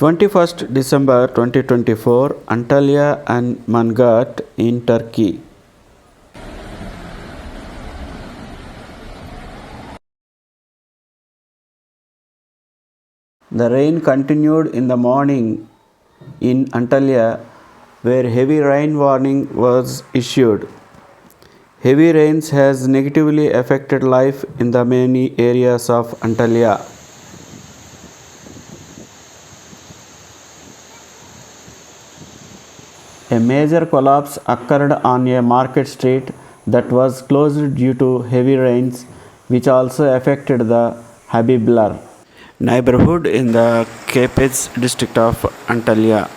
21st December 2024, Antalya and Mangat in Turkey. The rain continued in the morning in Antalya, where heavy rain warning was issued. Heavy rains has negatively affected life in the many areas of Antalya. A major collapse occurred on a market street that was closed due to heavy rains, which also affected the Habibler neighbourhood in the Kepez district of Antalya.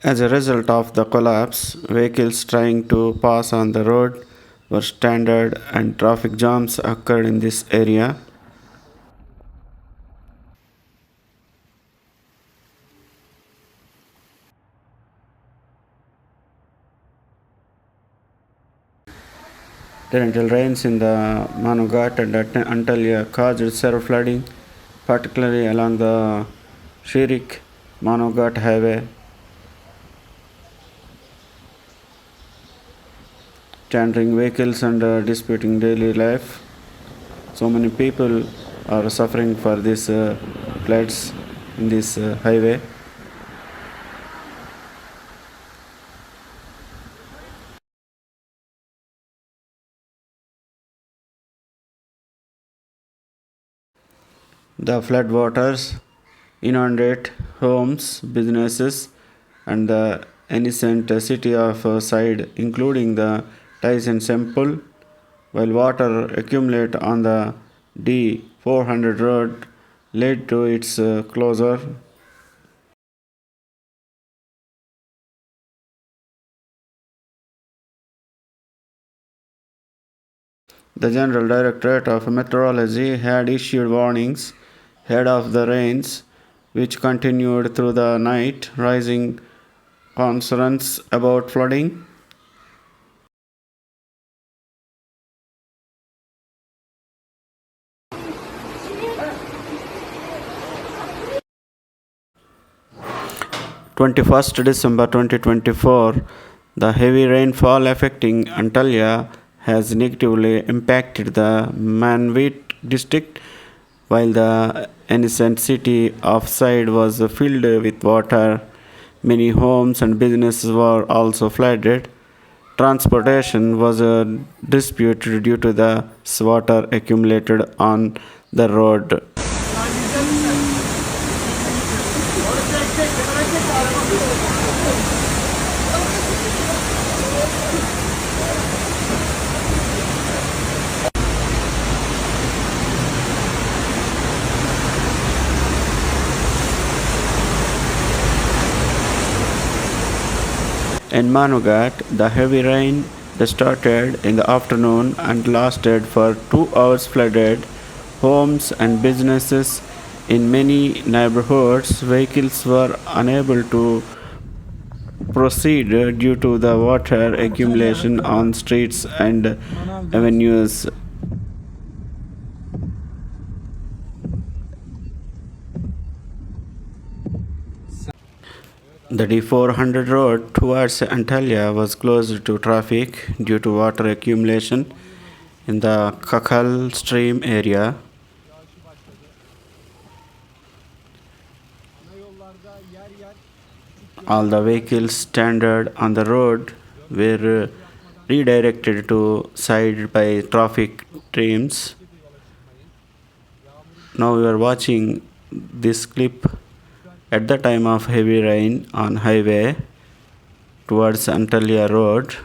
As a result of the collapse, vehicles trying to pass on the road were stranded and traffic jams occurred in this area. Torrential rains in the Manavgat and Antalya caused severe flooding, particularly along the Serik-Manavgat highway, standing vehicles and disputing daily life. So many people are suffering for these floods in this highway. The floodwaters inundate homes, businesses, and the innocent city of side, including the Tyche Temple, while water accumulate on the D400 road led to its closure. The General Directorate of Meteorology had issued warnings ahead of the rains, which continued through the night, raising concerns about flooding. December 21, 2024, the heavy rainfall affecting Antalya has negatively impacted the Manvit district, while the innocent city of Side was filled with water. Many homes and businesses were also flooded. Transportation was disputed due to the water accumulated on the road. In Manavgat, the heavy rain that started in the afternoon and lasted for 2 hours flooded homes and businesses in many neighborhoods. Vehicles were unable to proceed due to the water accumulation on streets and avenues. The D400 road towards Antalya was closed to traffic due to water accumulation in the Sekhar stream area. All the vehicles stranded on the road were redirected to side by traffic streams. Now we are watching this clip at the time of heavy rain on highway towards Antalya Road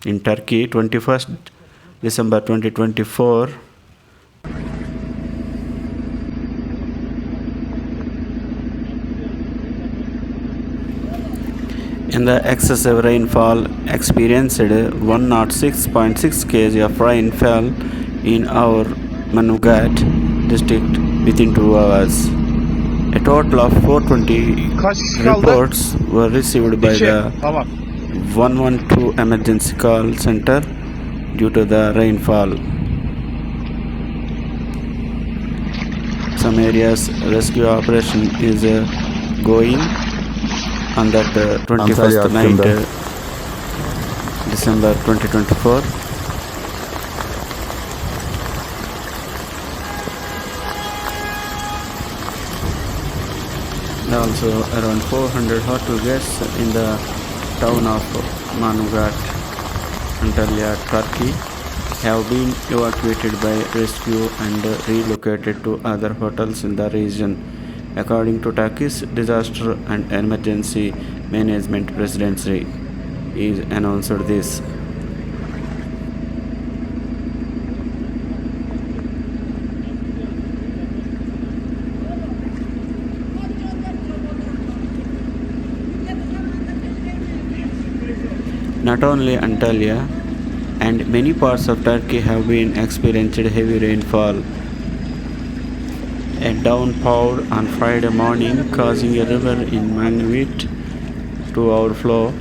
in Turkey, 21st December 2024. In the excessive rainfall experienced, 106.6 kg of rain fell in our Manavgat district within 2 hours. A total of 420 reports were received by the 112 emergency call center. due to the rainfall. Some areas rescue operation is going on that 21st Antalya night, hakkında. December 2024. Also around 400 hotel guests in the town of Manavgat, Antalya, Turkey have been evacuated by rescue and relocated to other hotels in the region, according to Turkey's Disaster and Emergency Management Presidency. Is announced this. Not only Antalya and many parts of Turkey have been experiencing heavy rainfall. A downpour on Friday morning causing a river in Manavgat to overflow